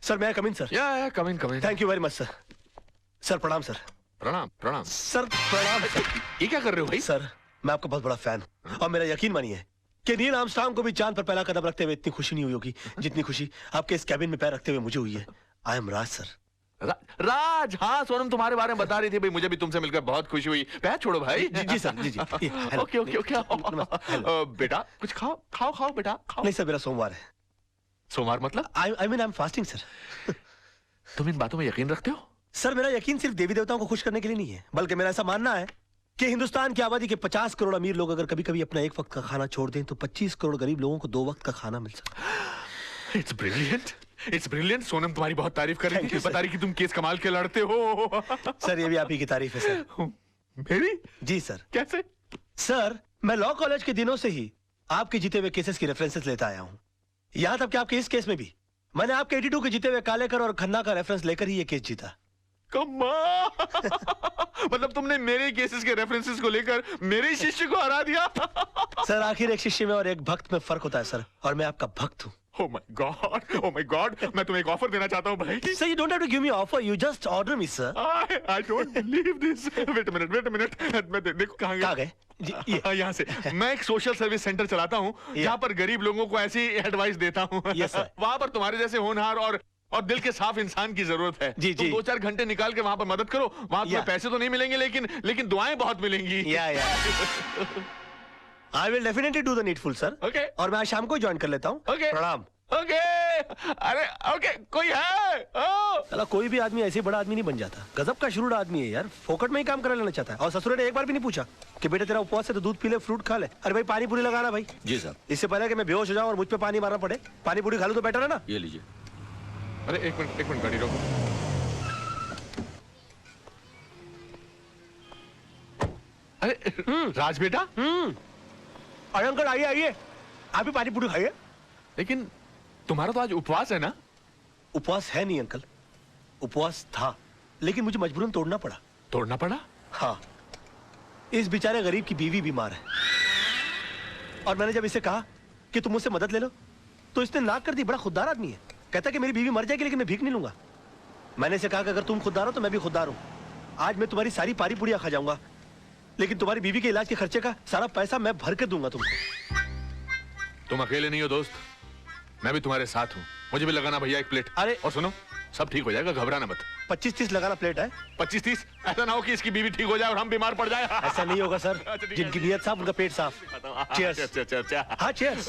Sir मैं कम in sir? या come in. Thank you very much sir. Sir प्रणाम sir. प्रणाम प्रणाम सर प्रणाम सर। ये क्या कर रहे हो भाई? सर मैं आपका बहुत बड़ा फैन हूँ और मेरा यकीन मानिए कि नील आर्मस्ट्रांग को भी चांद पर पहला कदम रखते हुए इतनी खुशी नहीं हुई होगी जितनी खुशी आपके इस कैबिन में पैर रखते हुए मुझे हुई है। I am Raj sir. राज, हाँ सोनम तुम्हारे बारे में बता रही थी भाई, मुझे भी तुमसे मिलकर बहुत खुशी हुई। पैर छोड़ो भाई। जी सर जी। Okay okay okay. बेटा कुछ खाओ खाओ खाओ बेटा खाओ। नहीं सर मेरा सोमवार है। सोमवार मतलब? I mean I am fasting sir. तुम इन बातों में यकीन रखते हो? सर मेरा यकीन सिर्फ देवी देवताओं को खुश करने के लिए नहीं है, बल्कि मेरा ऐसा मानना है कि हिंदुस्तान की आबादी के 50 करोड़ अमीर लोग अगर कभी कभी अपना एक वक्त का खाना छोड़ दें तो 25 करोड़ गरीब लोगों को 2 वक्त का खाना मिल सकता। It's brilliant, it's brilliant. Sonam तुम्हारी बहुत तारीफ कर रही थी, बता रही कि तुम केस कमाल के लड़ते हो। सर ये भी आप ही की तारीफ है सर। मेरी? जी सर। कैसे? सर मैं लॉ कॉलेज के दिनों से ही आपके जीते हुए केसेस की रेफरेंसेस लेता आया हूँ। यहाँ तक कि आपके इस केस में भी मैंने आपके 82 के जीते हुए कालेकर और खन्ना का रेफरेंस लेकर ही ये केस जीता। मतलब तुमने मेरे केसेस के रेफरेंसेस को लेकर मेरे शिष्य को हरा दिया। सर आखिर एक शिष्य में और एक भक्त में फर्क होता है सर, और मैं आपका भक्त हूँ। Oh my God, oh my God, मैं तुम्हें एक ऑफर देना चाहता हूँ भाई। Sir, you don't have to give me offer, you just order me, sir. I don't believe this. Wait a minute. मैं देखो कहाँ गए? यहाँ से। मैं एक सोशल सर्विस सेंटर चलाता हूँ जहाँ पर गरीब लोगों को ऐसी एडवाइस देता हूँ। Yes, sir. वहाँ पर तुम्हारे जैसे होनहार और दिल के साफ इंसान की जरूरत है। जी तुम 2-4 घंटे निकाल के वहाँ पर मदद करो। वहाँ तुम्हें पैसे तो नहीं मिलेंगे लेकिन दुआएं बहुत मिलेंगी। I will definitely do the needful, sir. Okay. और मैं आज शाम को ज्वाइन कर लेता हूँ। Okay. प्रणाम। Okay. अरे okay, कोई है? चला कोई भी आदमी ऐसे बड़ा आदमी नहीं बन जाता। गजब का शुरू आदमी है यार, फोकट में ही काम करा लेना चाहता है। और ससुर ने एक बार भी नहीं पूछा कि बेटा तेरा उपवास है तो दूध पी ले, फ्रूट खा ले। अरे भाई पानी पूरी लगाना भाई। जी सर। इससे पहले कि मैं बेहोश हो जाऊं और मुझ पे पानी मारना पड़े, पानी पूरी खा लूं तो बेटर है ना। ये लीजिए। अरे एक मिनट गाड़ी रोको। अरे राज बेटा। अरे अंकल आइए आप भी पानी पूरी खाइए। लेकिन तुम्हारा तो आज उपवास है ना? उपवास है नहीं अंकल, उपवास था, लेकिन मुझे मजबूरन तोड़ना पड़ा। तोड़ना पड़ा? हाँ, इस बेचारे गरीब की बीवी बीमार है और मैंने जब इसे कहा कि तुम मुझसे मदद ले लो तो इसने नाक कर दी। बड़ा खुददार आदमी है, कहता कि मेरी बीवी मर जाएगी लेकिन मैं भीख नहीं लूंगा। मैंने इसे कहा कि अगर तुम खुददार हो तो मैं भी खुददार हूं। आज मैं तुम्हारी सारी पारी पुड़िया खा जाऊंगा, लेकिन तुम्हारी बीवी के इलाज के खर्चे का सारा पैसा मैं भर के दूंगा तुमको। तुम अकेले नहीं हो दोस्त, मैं भी तुम्हारे साथ हूँ। मुझे भी लगाना भैया एक प्लेट। अरे और सुनो, सब ठीक हो जाएगा, घबराना मत। 25-30 लगाना प्लेट है। 25-30? ऐसा ना हो कि इसकी बीवी ठीक हो जाए और हम बीमार पड़ जाए। ऐसा नहीं होगा सर, जिनकी नीयत साफ उनका पेट साफ। चीयर्स। अच्छा। हाँ चीयर्स।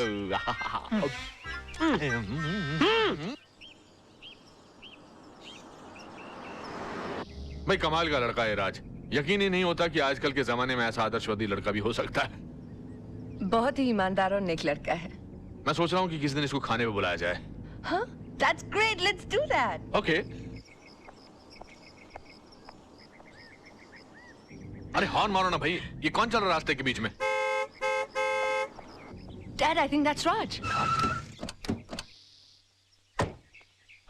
भाई कमाल का लड़का है राज, यकीन ही नहीं होता कि आजकल के जमाने में ऐसा आदर्शवादी लड़का भी हो सकता है। बहुत ही ईमानदार और नेक लड़का है। मैं सोच रहा हूँ कि किसी दिन इसको खाने पे बुलाया जाए। हाँ, that's great, let's do that. Okay. अरे हॉर्न मारो ना भाई, ये कौन चल रहा है रास्ते के बीच में? Dad, I think that's Raj.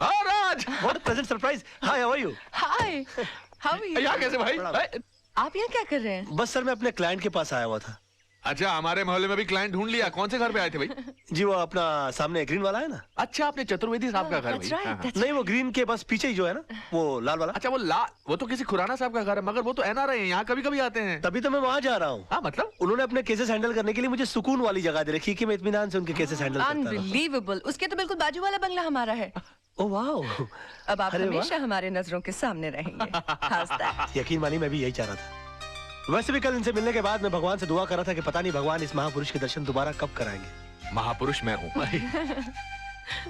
हाँ राज। What a pleasant surprise. Hi, how are you? Hi, how are you? यहाँ कैसे भाई? आप यहाँ क्या कर रहे हैं? बस सर मैं अपने क्लाइंट के पास आया हुआ था। अच्छा, हमारे मोहल्ले में भी क्लाइंट ढूंढ लिया। कौन से घर पे आए थे भाई? जी वो अपना सामने ग्रीन वाला है ना। अच्छा, आपने चतुर्वेदी साहब का घर That's भाई? right, हाँ, हाँ। that's नहीं वो ग्रीन के बस पीछे ही जो है ना, वो लाल वाला। अच्छा वो तो किसी खुराना साहब का घर है, मगर वो तो एनआरआई हैं, यहाँ कभी कभी आते हैं। तभी तो मैं वहाँ जा रहा हूँ। हाँ मतलब? उन्होंने अपने केसेस हैंडल करने के लिए मुझे सुकून वाली जगह दे रखी कि मैं इत्मीनान से उनके केसेस हैंडल करता रहूं। Unbelievable. उसके तो बिल्कुल बाजू वाला बंगला हमारा है। Oh wow. अब आप अरे वाह। हमेशा हमारे नजरों के सामने रहेंगे। How's that? यकीन मानिए मैं भी यही चाह रहा था। वैसे भी कल इनसे मिलने के बाद मैं भगवान से दुआ कर रहा था कि पता नहीं भगवान इस महापुरुष के दर्शन दोबारा कब कराएंगे। महापुरुष मैं हूँ।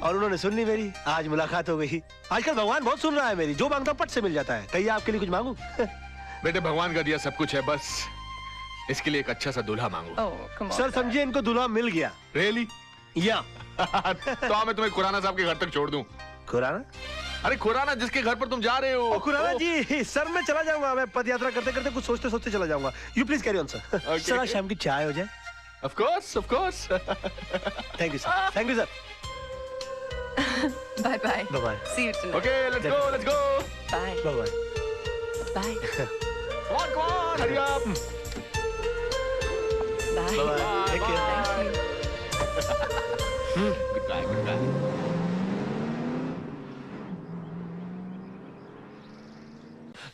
और उन्होंने सुन ली मेरी, आज मुलाकात हो गई। आजकल भगवान बहुत सुन रहा है मेरी, जो मांगता हूं पट से मिल जाता है। कहिए आपके लिए कुछ मांगू? बेटे भगवान का दिया सब कुछ है, बस इसके लिए एक अच्छा सा दूल्हा मांगो। Oh, come on. सर समझिए इनको दूल्हा मिल गया। रियली? या तो मैं तुम्हें खुराना साहब के घर तक छोड़ दूं। खुराना? अरे खुराना जिसके घर पर तुम जा रहे हो। खुराना जी, सर मैं चला जाऊंगा। मैं पद यात्रा करते करते कुछ सोचते सोचते चला जाऊंगा। You please carry on sir. Sir आज शाम की चाय हो जाए। Of course of course. Thank you sir. Thank you sir. Bye bye. Bye bye. See you tonight. Okay let's go let's go. Bye. Bye bye. Bye. Come on hurry up. Bye. Bye bye. Take care. Thank you. Goodbye goodbye.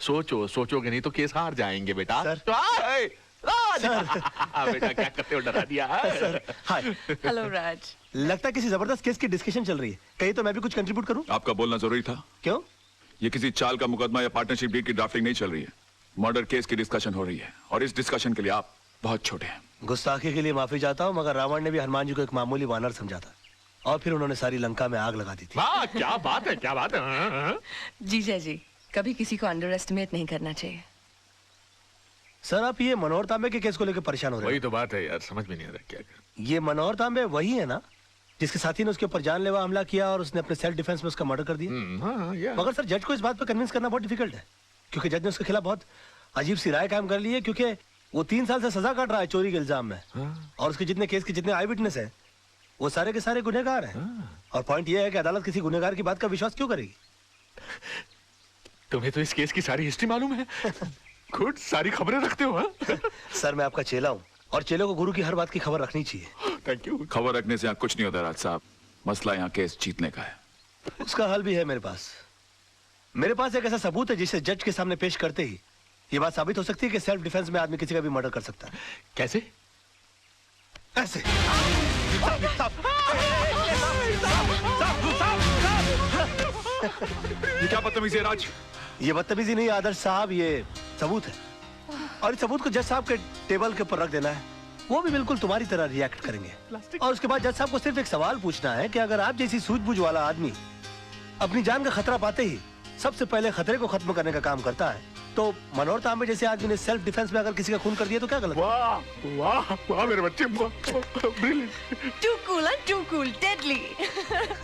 सोचो सोचोगे नहीं तो case हार जाएंगे बेटा। Sir. बेटा क्या करते हो, डरा दिया। Sir hi. हेलो राज। लगता है किसी जबरदस्त केस की डिस्कशन चल रही है, कहीं तो मैं भी कुछ कंट्रीब्यूट करूं। आपका बोलना जरूरी था। क्यों? ये किसी चाल का मुकदमा या पार्टनरशिप डीड की ड्राफ्टिंग नहीं चल रही है, मर्डर केस की डिस्कशन हो रही है, और इस डिस्कशन के लिए आप बहुत छोटे हैं। गुस्ताखी के लिए माफी चाहता हूं, मगर रावण ने भी हनुमान जी को एक मामूली वानर समझा था, और फिर उन्होंने सारी लंका में आग लगा दी थी। वाह क्या बात है, क्या बात है। जीजा जी, कभी किसी को अंडर एस्टिमेट नहीं करना चाहिए। सर आप ये मनोहर तांबे के केस को लेकर परेशान हो रहे वही हैं। तो बात है यार, समझ में नहीं आ रहा क्या कर। ये मनोहर तांबे वही है ना जिसके साथी ने उसके ऊपर जानलेवा हमला किया और उसने अपने सेल्फ डिफेंस में उसका मर्डर कर दिया? हाँ, yeah. मगर सर जज को इस बात पर कन्विंस करना बहुत डिफिकल्ट है, क्योंकि जज ने उसके खिलाफ बहुत अजीब सी राय कायम कर ली है, क्योंकि वो 3 साल से सजा काट रहा है चोरी के इल्जाम में। और उसके जितने केस के जितने आई विटनेस है वो सारे के सारे गुनहगार हैं। और पॉइंट ये है कि अदालत किसी गुनहगार की बात का विश्वास क्यों करेगी? तुम्हें तो इस केस की सारी हिस्ट्री मालूम है। खुद सारी खबरें रखते हो। हाँ? सर मैं आपका चेला हूँ, और चेलों को गुरु की हर बात की खबर रखनी चाहिए। Thank you. खबर रखने से यहाँ कुछ नहीं होता राज साहब, मसला यहाँ केस जीतने का है। उसका हल भी है मेरे पास। मेरे पास एक ऐसा सबूत है जिसे जज के सामने पेश करते ही ये बात साबित हो सकती है कि सेल्फ डिफेंस में आदमी किसी का भी मर्डर कर सकता है। कैसे? ऐसे। ये क्या बदतमीजी है राज? ये बदतमीजी नहीं आदर्श साहब, ये सबूत है, और इस सबूत को जज साहब के टेबल के ऊपर रख देना है। वो भी बिल्कुल तुम्हारी तरह रिएक्ट करेंगे, और उसके बाद जज साहब को सिर्फ एक सवाल पूछना है कि अगर आप जैसी सूझबूझ वाला आदमी अपनी जान का खतरा पाते ही सबसे पहले खतरे को खत्म करने का काम करता है, तो मनोहर तांबे जैसे आदमी ने सेल्फ डिफेंस में अगर किसी का खून कर दिया तो क्या गलत? वाह वाह वाह मेरे बच्चे, brilliant. Too cool and too cool, deadly.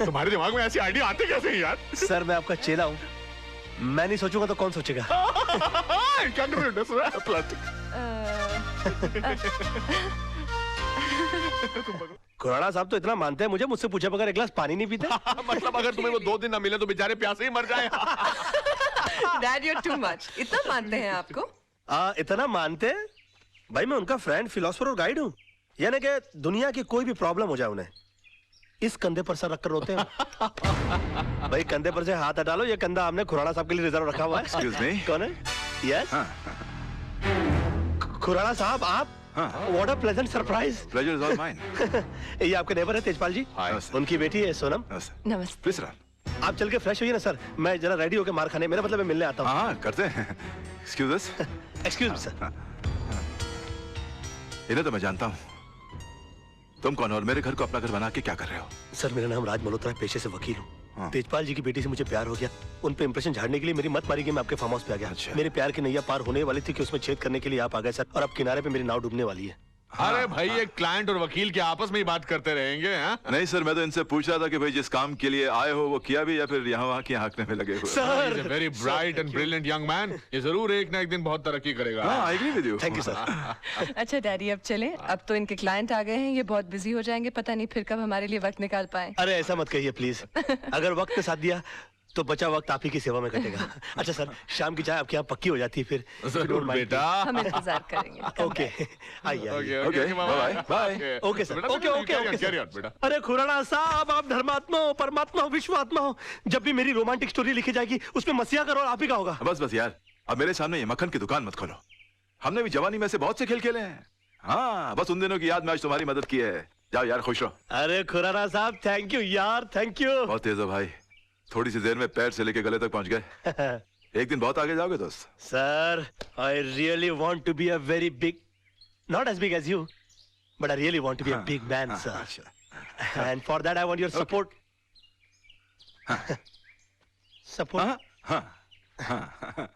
तुम्हारे दिमाग में ऐसी आइडिया आते कैसे हैं यार? सर मैं आपका चेला हूँ, मैं नहीं सोचूंगा तो कौन सोचेगा? क्या कर रहे हो? प्लास्टिक। खुराना साहब तो इतना मानते हैं मुझे, मुझसे पूछे बगैर एक गिलास पानी नहीं पीते। मतलब अगर तुम्हें वो 2 दिन ना मिले तो बेचारे प्यासे ही मर जाए। Dad you too much. इतना मानते हैं आपको? इतना मानते हैं? भाई मैं उनका फ्रेंड, फिलोसफर और गाइड हूँ, यानी कि दुनिया की कोई भी प्रॉब्लम हो जाए उन्हें इस कंधे पर सर रखकर रोते हैं। भाई कंधे पर से हाथ हटा लो, ये कंधा हमने खुराना साहब के लिए रिजर्व रखा हुआ है। Excuse me? कौन है? यस खुराना साहब आप? What a pleasant surprise. Pleasure is all mine. ये आपके नेबर है तेजपाल जी, उनकी बेटी है सोनम। नमस्ते। प्लीज राज। आप चल के फ्रेश होइए ना सर, मैं जरा रेडी होके मार खाने, मेरा मतलब मैं मिलने आता हूँ। हाँ करते हैं। Excuse us. Excuse me sir. इन्हें तो मैं जानता हूँ। तुम कौन हो और मेरे घर को अपना घर बना के क्या कर रहे हो? सर मेरा नाम राज मल्होत्रा है, पेशे से वकील हूँ। हाँ। तेजपाल जी की बेटी से मुझे प्यार हो गया, उन पे इंप्रेशन झाड़ने के लिए मेरी मत मारी गई, मैं आपके फार्म हाउस पे आ गया। अच्छा। मेरे प्यार की नैया पार होने वाली थी कि उसमें छेद करने के लिए आप आ गए सर, और अब किनारे पे मेरी नाव डूबने वाली है। अरे भाई एक क्लाइंट और वकील के आपस में ही बात करते रहेंगे। हाँ? नहीं सर, मैं तो इनसे पूछ रहा था कि भाई जिस काम के लिए आए हो वो किया भी या फिर यहाँ वहाँ की हाँकने में लगे हुए? Sir very bright and brilliant young man, ये जरूर एक ना एक दिन बहुत तरक्की करेगा। हाँ, I agree with you. Thank you sir. अच्छा डैडी अब चलें, अब तो इनके क्लाइंट आ गए हैं, ये बहुत बिजी हो जाएंगे, पता नहीं फिर कब हमारे लिए वक्त निकाल पाए। अरे ऐसा मत कहिए प्लीज, अगर वक्त ने साथ दिया तो बचा वक्त आप ही की सेवा में कटेगा। अच्छा सर, शाम की चाय आपके यहाँ पक्की हो जाती है फिर? जरूर बेटा। हम इंतजार करेंगे। ओके आइए। Okay, bye-bye. Bye. Okay sir, okay okay okay carry sir. On बेटा। अरे खुराना साहब, आप धर्मात्मा हो, परमात्मा हो, विश्वात्मा हो, जब भी मेरी रोमांटिक स्टोरी लिखी जाएगी उसमें मसीहा का रोल आप ही का होगा। बस बस यार, अब मेरे सामने ये मक्खन की दुकान मत खोलो। हमने भी जवानी में से बहुत से खेल खेले हैं। हाँ, बस उन दिनों की याद में आज तुम्हारी मदद की है। जाओ यार, खुश रहो। अरे खुराना साहब थैंक यू यार, थैंक यू। बहुत तेज हो भाई, थोड़ी सी देर में पैर से लेके गले तक पहुंच गए। एक दिन बहुत आगे जाओगे दोस्त। Sir I really want to be a very big, not as big as you, but I really want to be a big man sir, and for that I want your support. Support? हाँ हाँ हाँ।